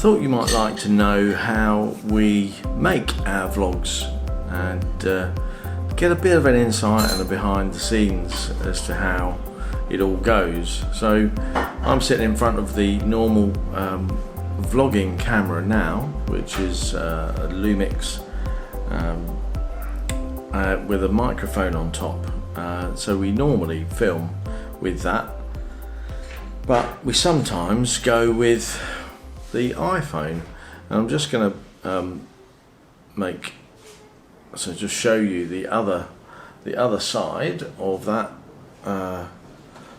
thought you might like to know how we make our vlogs and get a bit of an insight and a behind the scenes as to how it all goes. So I'm sitting in front of the normal vlogging camera now, which is a Lumix with a microphone on top. So we normally film with that, but we sometimes go with the iPhone. And I'm just going to just show you the other side of that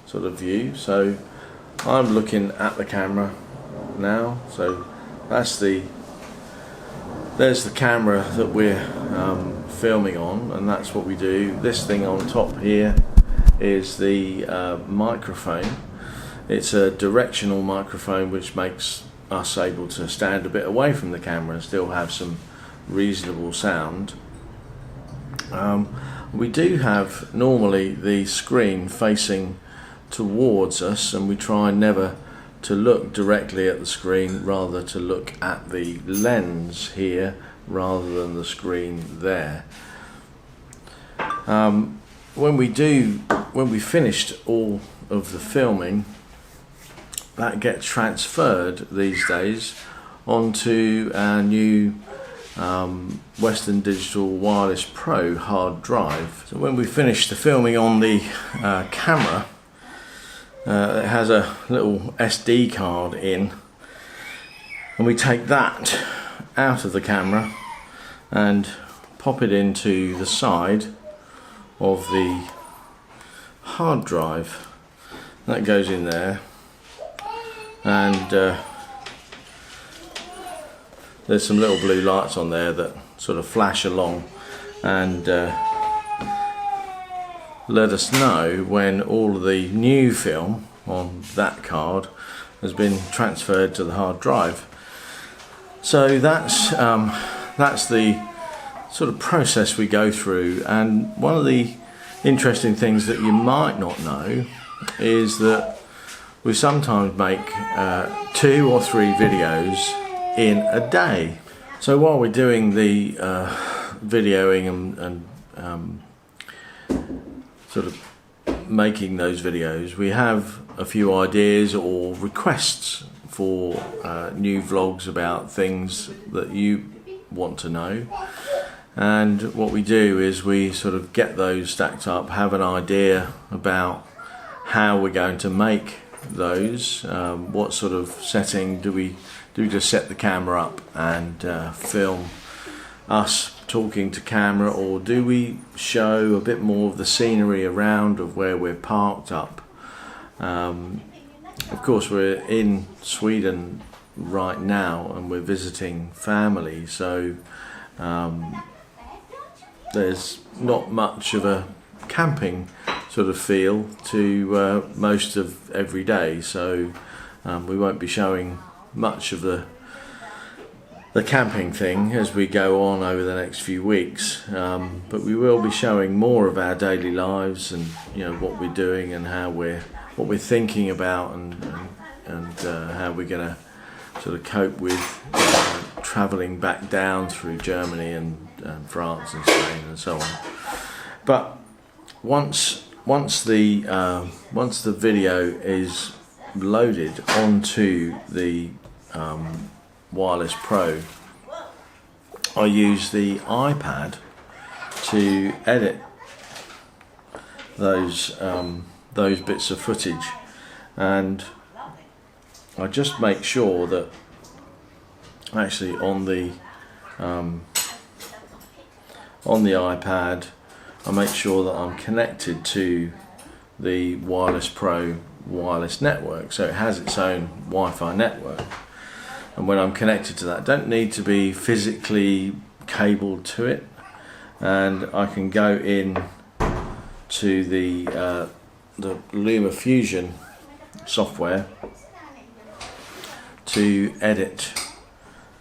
sort of view. So I'm looking at the camera now, so there's the camera that we're filming on, and that's what we do. This thing on top here is the microphone. It's a directional microphone which makes us able to stand a bit away from the camera and still have some reasonable sound. We do have normally the screen facing towards us, and we try never to look directly at the screen, rather to look at the lens here rather than the screen there. When we finished all of the filming, that gets transferred these days onto our new Western Digital Wireless Pro hard drive. So when we finish the filming on the camera, it has a little SD card in, and we take that out of the camera and pop it into the side of the hard drive. That goes in there, and there's some little blue lights on there that sort of flash along and let us know when all of the new film on that card has been transferred to the hard drive. So that's the sort of process we go through. And one of the interesting things that you might not know is that we sometimes make 2 or 3 videos in a day. So while we're doing the videoing and sort of making those videos, we have a few ideas or requests for new vlogs about things that you want to know. And what we do is we sort of get those stacked up, have an idea about how we're going to make those, what sort of setting do we just set the camera up and film us talking to camera, or do we show a bit more of the scenery around of where we're parked up? Of course, we're in Sweden right now and we're visiting family, so there's not much of a camping sort of feel to most of every day, so we won't be showing much of the camping thing as we go on over the next few weeks, but we will be showing more of our daily lives and what we're doing and what we're thinking about and how we're going to sort of cope with travelling back down through Germany and France and Spain and so on. But once the video is loaded onto the Wireless Pro, I use the iPad to edit those bits of footage, and I just make sure that actually on the iPad I make sure that I'm connected to the Wireless Pro wireless network, so it has its own Wi-Fi network. And when I'm connected to that, I don't need to be physically cabled to it, and I can go in to the LumaFusion software to edit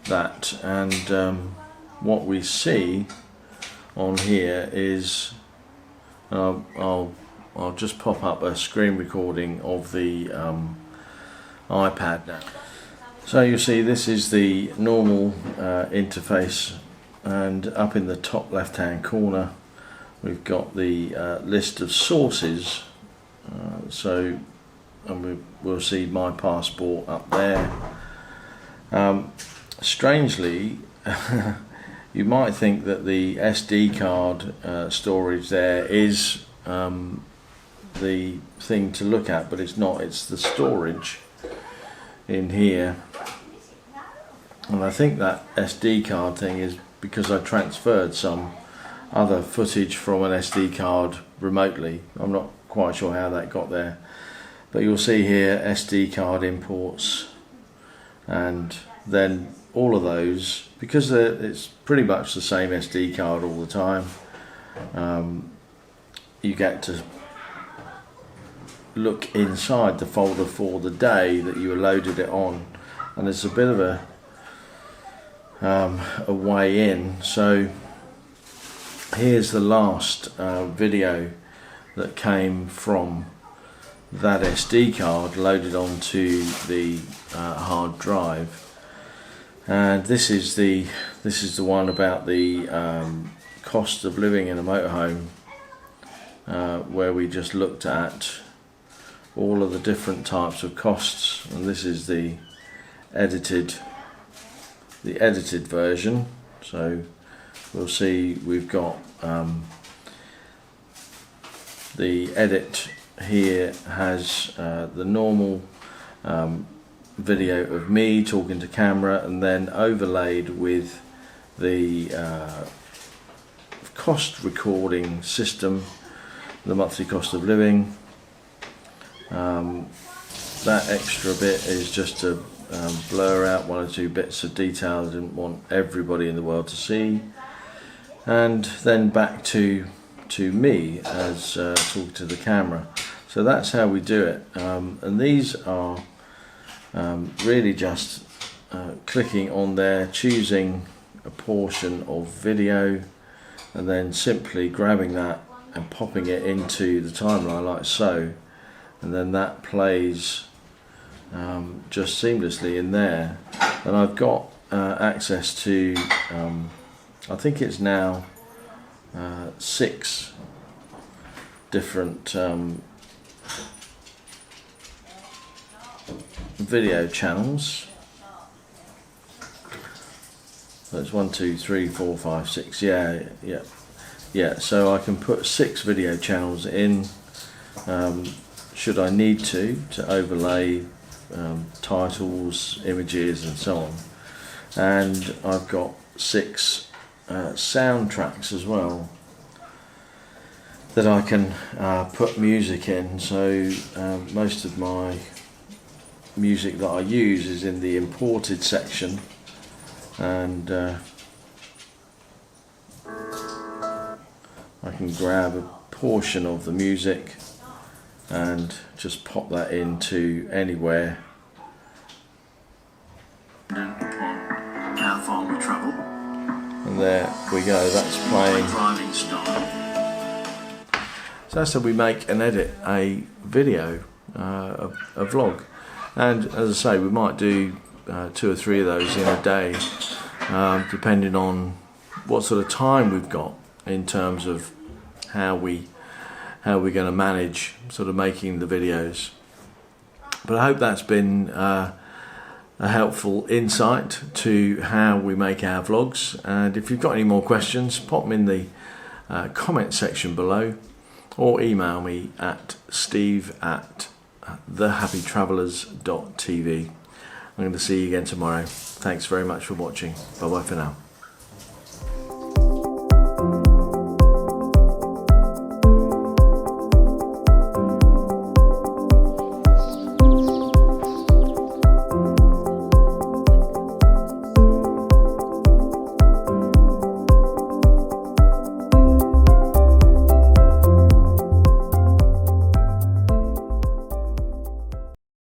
that. And what we see on here is I'll just pop up a screen recording of the iPad now. So you'll see this is the normal interface, and up in the top left hand corner we've got the list of sources, and we'll see my passport up there. Strangely, you might think that the SD card storage there is the thing to look at, but it's not. It's the storage in here, and I think that SD card thing is because I transferred some other footage from an SD card remotely. I'm not quite sure how that got there, but you'll see here SD card imports, and then all of those, because it's pretty much the same SD card all the time, you get to look inside the folder for the day that you loaded it on, and it's a bit of a way in. So here's the last video that came from that SD card loaded onto the hard drive, and this is the one about the cost of living in a motorhome, where we just looked at all of the different types of costs, and this is the edited version. So we'll see we've got the edit here has the normal video of me talking to camera, and then overlaid with the cost recording system, the monthly cost of living. That extra bit is just to blur out one or two bits of detail I didn't want everybody in the world to see, and then back to me as talking to the camera. So that's how we do it, and these are really just clicking on there, choosing a portion of video, and then simply grabbing that and popping it into the timeline like so, and then that plays just seamlessly in there. And I've got access to I think it's now 6 different video channels. So it's 1, 2, 3, 4, 5, 6. Yeah. So I can put 6 video channels in, should I need to overlay titles, images, and so on. And I've got 6 soundtracks as well that I can put music in. So most of my music that I use is in the imported section, and I can grab a portion of the music and just pop that into anywhere. How far we travel. And there we go, that's playing. So that's how we make and edit a video, a vlog. And as I say, we might do 2 or 3 of those in a day, depending on what sort of time we've got in terms of how we're going to manage sort of making the videos. But I hope that's been a helpful insight to how we make our vlogs. And if you've got any more questions, pop them in the comment section below, or email me at steve@thehappytravellers.tv. I'm going to see you again tomorrow. Thanks very much for watching. Bye bye for now.